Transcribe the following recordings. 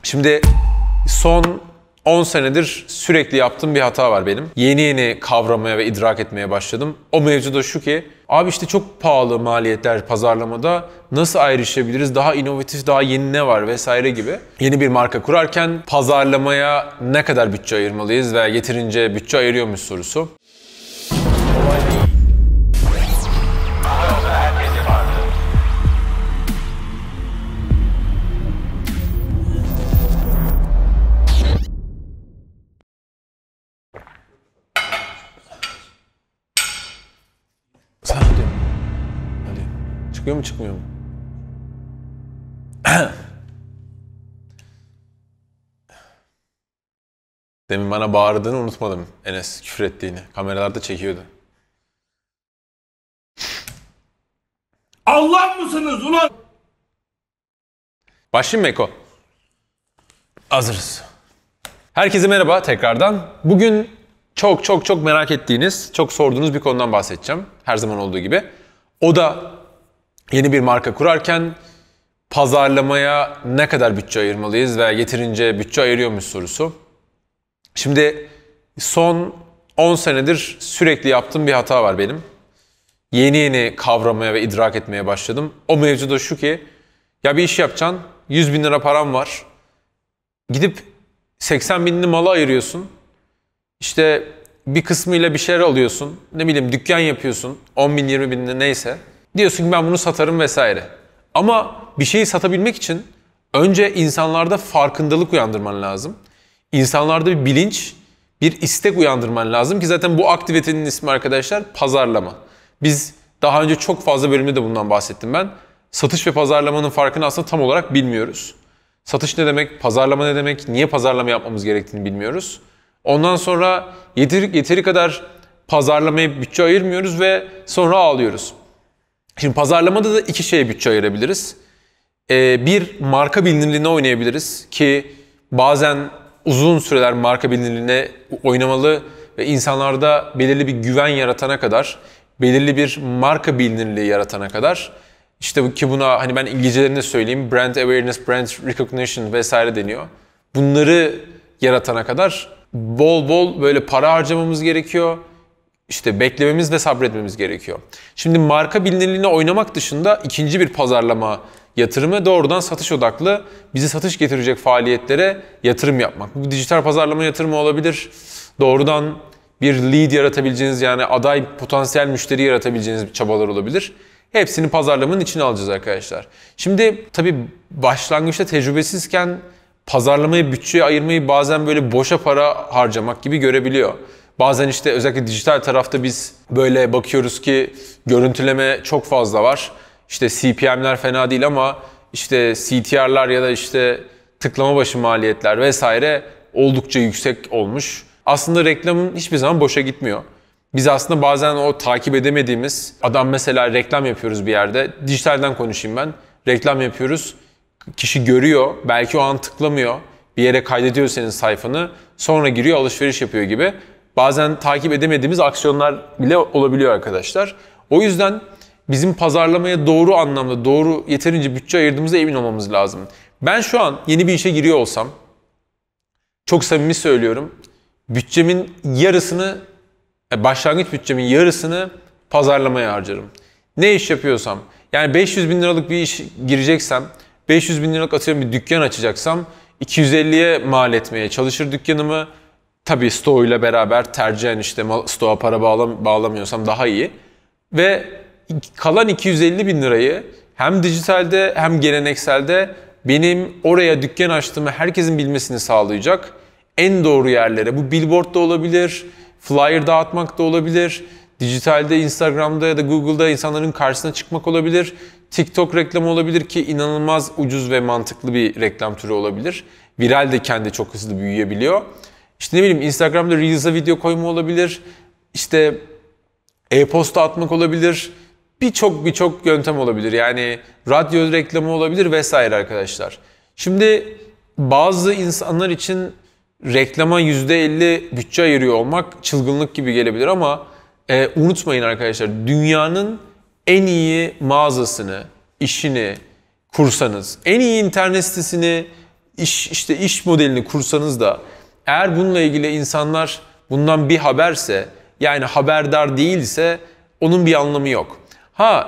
Şimdi son 10 senedir sürekli yaptığım bir hata var benim. Yeni yeni kavramaya ve idrak etmeye başladım. O mevzu da şu ki, abi işte çok pahalı maliyetler pazarlamada, nasıl ayrışabiliriz, daha inovatif, daha yeni ne var vesaire gibi. Yeni bir marka kurarken pazarlamaya ne kadar bütçe ayırmalıyız veya yeterince bütçe ayırıyor muyuz sorusu. Hadi. Çıkıyor mu çıkmıyor mu? Demin bana bağırdığını unutmadım Enes, küfür ettiğini. Kameralarda çekiyordu. Allah mısınız ulan? Başlayayım mı Eko? Hazırız. Herkese merhaba tekrardan. Bugün çok merak ettiğiniz, çok sorduğunuz bir konudan bahsedeceğim. Her zaman olduğu gibi. O da yeni bir marka kurarken pazarlamaya ne kadar bütçe ayırmalıyız veya yeterince bütçe ayırıyor muyuz sorusu. Şimdi son 10 senedir sürekli yaptığım bir hata var benim. Yeni yeni kavramaya ve idrak etmeye başladım. O mevzu da şu ki, ya bir iş yapacaksın, 100 bin lira param var. Gidip 80 binini mala ayırıyorsun. İşte bir kısmıyla bir şeyler alıyorsun. Ne bileyim dükkan yapıyorsun. 10 bin 20 bin neyse. Diyorsun ki ben bunu satarım vesaire. Ama bir şeyi satabilmek için önce insanlarda farkındalık uyandırman lazım. İnsanlarda bir bilinç, bir istek uyandırman lazım ki zaten bu aktivitenin ismi arkadaşlar pazarlama. Biz daha önce çok fazla bölümde de bundan bahsettim ben. Satış ve pazarlamanın farkını aslında tam olarak bilmiyoruz. Satış ne demek, pazarlama ne demek, niye pazarlama yapmamız gerektiğini bilmiyoruz. Ondan sonra yeteri kadar pazarlamaya bütçe ayırmıyoruz ve sonra ağlıyoruz. Şimdi pazarlamada da iki şeye bütçe ayırabiliriz. Bir, marka bilinirliğine oynayabiliriz ki bazen uzun süreler marka bilinirliğine oynamalı ve insanlarda belirli bir güven yaratana kadar, belirli bir marka bilinirliği yaratana kadar, işte ki buna hani ben İngilizcelerini söyleyeyim, brand awareness, brand recognition vesaire deniyor. Bunları yaratana kadar bol bol böyle para harcamamız gerekiyor. İşte beklememiz ve sabretmemiz gerekiyor. Şimdi marka bilinirliğine oynamak dışında ikinci bir pazarlama yatırımı doğrudan satış odaklı, bizi satış getirecek faaliyetlere yatırım yapmak. Bu dijital pazarlama yatırımı olabilir. Doğrudan bir lead yaratabileceğiniz, yani aday potansiyel müşteri yaratabileceğiniz çabalar olabilir. Hepsini pazarlamanın içine alacağız arkadaşlar. Şimdi tabii başlangıçta tecrübesizken pazarlamaya bütçeye ayırmayı bazen böyle boşa para harcamak gibi görebiliyor. Bazen işte özellikle dijital tarafta biz böyle bakıyoruz ki görüntüleme çok fazla var. İşte CPM'ler fena değil ama işte CTR'lar ya da işte tıklama başı maliyetler vesaire oldukça yüksek olmuş. Aslında reklamın hiçbir zaman boşa gitmiyor. Biz aslında bazen o takip edemediğimiz adam, mesela reklam yapıyoruz bir yerde. Dijitalden konuşayım ben. Reklam yapıyoruz. Kişi görüyor. Belki o an tıklamıyor. Bir yere kaydediyor senin sayfanı. Sonra giriyor, alışveriş yapıyor gibi. Bazen takip edemediğimiz aksiyonlar bile olabiliyor arkadaşlar. O yüzden bizim pazarlamaya doğru anlamda, doğru yeterince bütçe ayırdığımıza emin olmamız lazım. Ben şu an yeni bir işe giriyor olsam, çok samimi söylüyorum, bütçemin yarısını, başlangıç bütçemin yarısını pazarlamaya harcarım. Ne iş yapıyorsam, yani 500 bin liralık bir iş gireceksem, 500 bin liralık atıyorum bir dükkan açacaksam, 250'ye mal etmeye çalışır dükkanımı. Tabii stoğu ile beraber tercihen işte stoğa para bağlamıyorsam daha iyi. Ve kalan 250 bin lirayı hem dijitalde hem gelenekselde benim oraya dükkan açtığımı herkesin bilmesini sağlayacak en doğru yerlere, bu billboard da olabilir, flyer dağıtmak da olabilir, dijitalde, Instagram'da ya da Google'da insanların karşısına çıkmak olabilir, TikTok reklamı olabilir ki inanılmaz ucuz ve mantıklı bir reklam türü olabilir. Viral de kendi çok hızlı büyüyebiliyor. İşte ne bileyim Instagram'da Reels'a video koyma olabilir, işte e-posta atmak olabilir, birçok yöntem olabilir. Yani radyo reklamı olabilir vesaire arkadaşlar. Şimdi bazı insanlar için reklama %50 bütçe ayırıyor olmak çılgınlık gibi gelebilir ama unutmayın arkadaşlar, dünyanın en iyi mağazasını, işini kursanız, en iyi internet sitesini iş modelini kursanız da eğer bununla ilgili insanlar bundan bir haberse, yani haberdar değilse onun bir anlamı yok.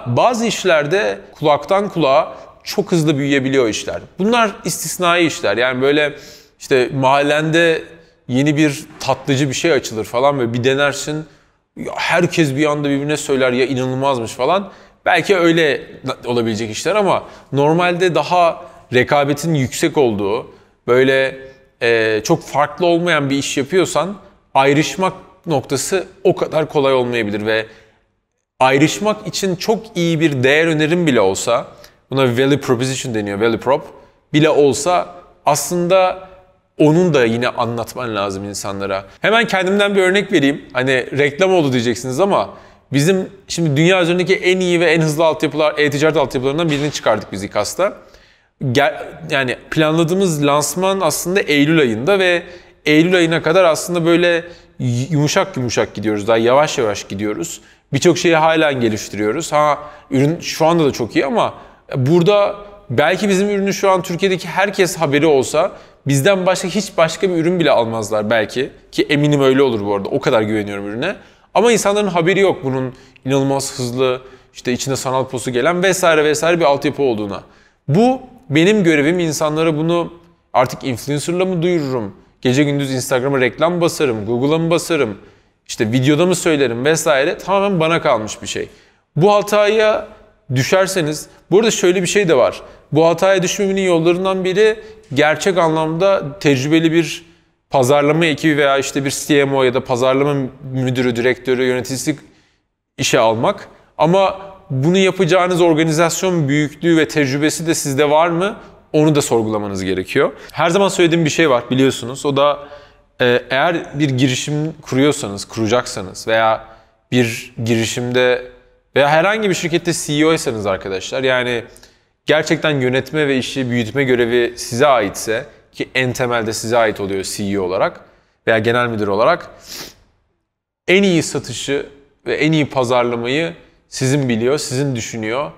Bazı işlerde kulaktan kulağa çok hızlı büyüyebiliyor işler. Bunlar istisnai işler. Yani böyle işte mahallende yeni bir tatlıcı bir şey açılır falan ve bir denersin. Herkes bir anda birbirine söyler ya inanılmazmış falan. Belki öyle olabilecek işler ama normalde daha rekabetin yüksek olduğu, böyle çok farklı olmayan bir iş yapıyorsan ayrışmak noktası o kadar kolay olmayabilir ve ayrışmak için çok iyi bir değer önerim bile olsa, buna value proposition deniyor, value prop bile olsa aslında onun da yine anlatman lazım insanlara. Hemen kendimden bir örnek vereyim. Hani reklam oldu diyeceksiniz ama bizim şimdi dünya üzerindeki en iyi ve en hızlı altyapılar, e-ticaret altyapılarından birini çıkardık biz İKAS'ta. Yani planladığımız lansman aslında Eylül ayında ve Eylül ayına kadar aslında böyle yumuşak yumuşak gidiyoruz. Daha yavaş yavaş gidiyoruz. Birçok şeyi hala geliştiriyoruz. Ürün şu anda da çok iyi ama burada belki bizim ürünü şu an Türkiye'deki herkes haberi olsa bizden başka bir ürün bile almazlar belki. Ki eminim öyle olur bu arada. O kadar güveniyorum ürüne. Ama insanların haberi yok bunun inanılmaz hızlı, işte içinde sanal posu gelen vesaire bir altyapı olduğuna. Bu benim görevim, insanlara bunu artık influencer'la mı duyururum? Gece gündüz Instagram'a reklam basarım, Google'a mı basarım? İşte videoda mı söylerim vesaire, tamamen bana kalmış bir şey. Bu hataya düşerseniz, bu arada şöyle bir şey de var. Bu hataya düşmemenin yollarından biri gerçek anlamda tecrübeli bir pazarlama ekibi veya işte bir CMO ya da pazarlama müdürü, direktörü, yöneticisi işe almak. Ama bunu yapacağınız organizasyon büyüklüğü ve tecrübesi de sizde var mı? Onu da sorgulamanız gerekiyor. Her zaman söylediğim bir şey var biliyorsunuz. O da eğer bir girişim kuracaksanız veya bir girişimde veya herhangi bir şirkette CEO'ysanız arkadaşlar, yani gerçekten yönetme ve işi büyütme görevi size aitse, ki en temelde size ait oluyor CEO olarak veya genel müdür olarak, en iyi satışı ve en iyi pazarlamayı sizin biliyor, sizin düşünüyor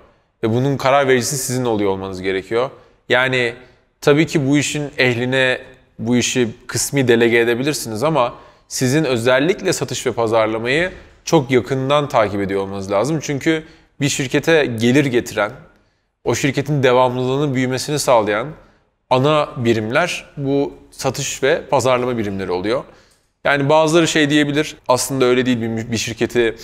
ve bunun karar vericisi sizin oluyor olmanız gerekiyor. Yani tabii ki bu işin ehline bu işi kısmi delege edebilirsiniz ama sizin özellikle satış ve pazarlamayı çok yakından takip ediyor olmanız lazım. Çünkü bir şirkete gelir getiren, o şirketin devamlılığını, büyümesini sağlayan ana birimler bu satış ve pazarlama birimleri oluyor. Yani bazıları şey diyebilir, aslında öyle değil, bir şirketi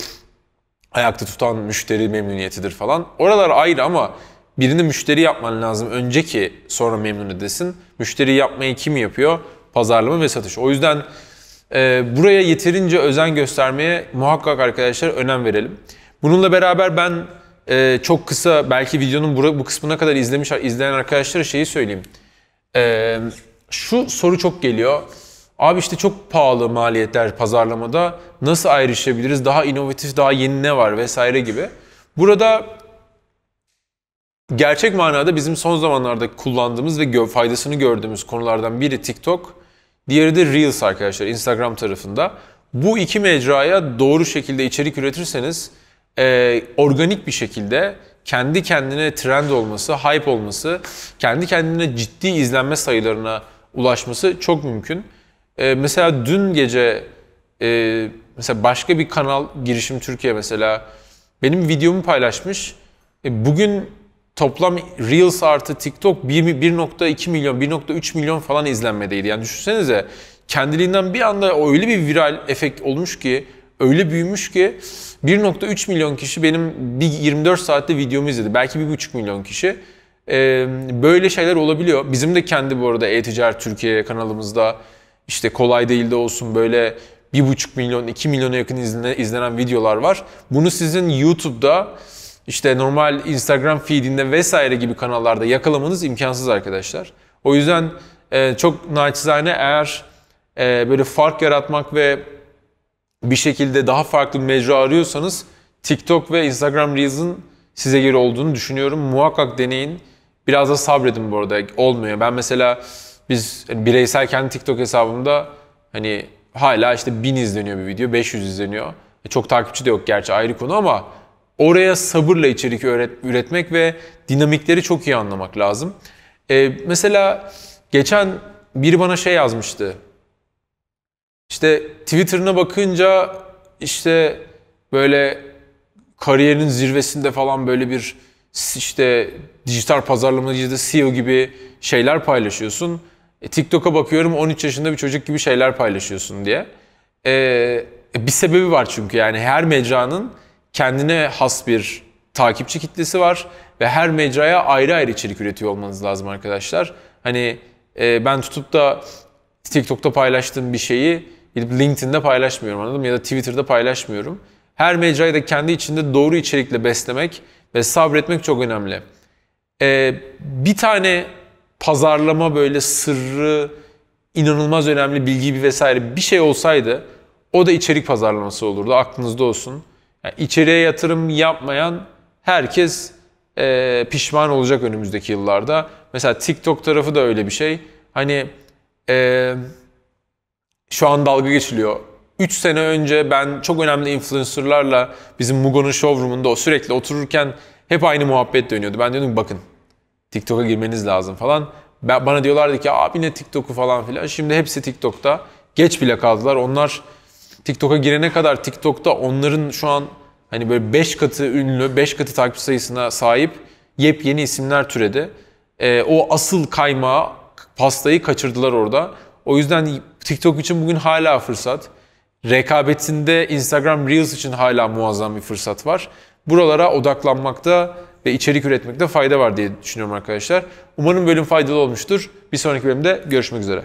ayakta tutan müşteri memnuniyetidir falan. Oralar ayrı ama birini müşteri yapman lazım önce ki sonra memnun edesin. Müşteri yapmayı kim yapıyor? Pazarlama ve satış. O yüzden buraya yeterince özen göstermeye muhakkak arkadaşlar önem verelim. Bununla beraber ben çok kısa, belki videonun bu kısmına kadar izleyen arkadaşlara şeyi söyleyeyim. Şu soru çok geliyor. Abi işte çok pahalı maliyetler pazarlamada, nasıl ayrışabiliriz? Daha inovatif, daha yeni ne var vesaire gibi. Burada gerçek manada bizim son zamanlarda kullandığımız ve faydasını gördüğümüz konulardan biri TikTok, diğeri de Reels arkadaşlar, Instagram tarafında. Bu iki mecraya doğru şekilde içerik üretirseniz organik bir şekilde kendi kendine trend olması, hype olması, kendi kendine ciddi izlenme sayılarına ulaşması çok mümkün. Mesela dün gece mesela başka bir kanal, Girişim Türkiye mesela, benim videomu paylaşmış. Bugün toplam Reels artı TikTok 1.2 milyon, 1.3 milyon falan izlenmedeydi. Yani düşünsenize, kendiliğinden bir anda öyle bir viral efekt olmuş ki, öyle büyümüş ki 1.3 milyon kişi benim bir 24 saatte videomu izledi. Belki 1.5 milyon kişi. Böyle şeyler olabiliyor. Bizim de kendi bu arada E-Ticaret Türkiye kanalımızda işte kolay değil de olsun böyle 1.5 milyon, 2 milyona yakın izlenen videolar var. Bunu sizin YouTube'da, işte normal Instagram feedinde vesaire gibi kanallarda yakalamanız imkansız arkadaşlar. O yüzden çok naçizane, eğer böyle fark yaratmak ve bir şekilde daha farklı bir mecra arıyorsanız TikTok ve Instagram Reels'ın size göre olduğunu düşünüyorum. Muhakkak deneyin. Biraz da sabredin bu arada. Olmuyor. Ben mesela bireysel kendi TikTok hesabımda hani hala işte 1000 izleniyor bir video, 500 izleniyor. Çok takipçi de yok gerçi, ayrı konu ama oraya sabırla içerik üretmek ve dinamikleri çok iyi anlamak lazım. Mesela Geçen biri bana şey yazmıştı. İşte Twitter'ına bakınca işte böyle kariyerinin zirvesinde falan böyle bir işte dijital pazarlamacıda CEO gibi şeyler paylaşıyorsun. TikTok'a bakıyorum 13 yaşında bir çocuk gibi şeyler paylaşıyorsun diye. Bir sebebi var çünkü yani her mecranın kendine has bir takipçi kitlesi var ve her mecraya ayrı ayrı içerik üretiyor olmanız lazım arkadaşlar. Hani ben tutup da TikTok'ta paylaştığım bir şeyi gidip LinkedIn'de paylaşmıyorum, anladın mı? Ya da Twitter'da paylaşmıyorum. Her mecrayı da kendi içinde doğru içerikle beslemek ve sabretmek çok önemli. Bir tane pazarlama böyle sırrı, inanılmaz önemli bilgi vesaire bir şey olsaydı o da içerik pazarlaması olurdu. Aklınızda olsun. Yani içeriğe yatırım yapmayan herkes pişman olacak önümüzdeki yıllarda. Mesela TikTok tarafı da öyle bir şey. Hani şu an dalga geçiliyor. 3 sene önce ben çok önemli influencerlarla bizim Mugo'nun showroom'unda o sürekli otururken hep aynı muhabbet dönüyordu. Ben diyordum bakın TikTok'a girmeniz lazım falan. Bana diyorlardı ki abi ne TikTok'u falan filan. Şimdi hepsi TikTok'ta. Geç bile kaldılar. Onlar TikTok'a girene kadar TikTok'ta onların şu an hani böyle 5 katı ünlü, 5 katı takipçi sayısına sahip yepyeni isimler türedi. O asıl kaymağı, pastayı kaçırdılar orada. O yüzden TikTok için bugün hala fırsat. Rekabetinde Instagram Reels için hala muazzam bir fırsat var. Buralara odaklanmakta ve içerik üretmekte fayda var diye düşünüyorum arkadaşlar. Umarım bölüm faydalı olmuştur. Bir sonraki bölümde görüşmek üzere.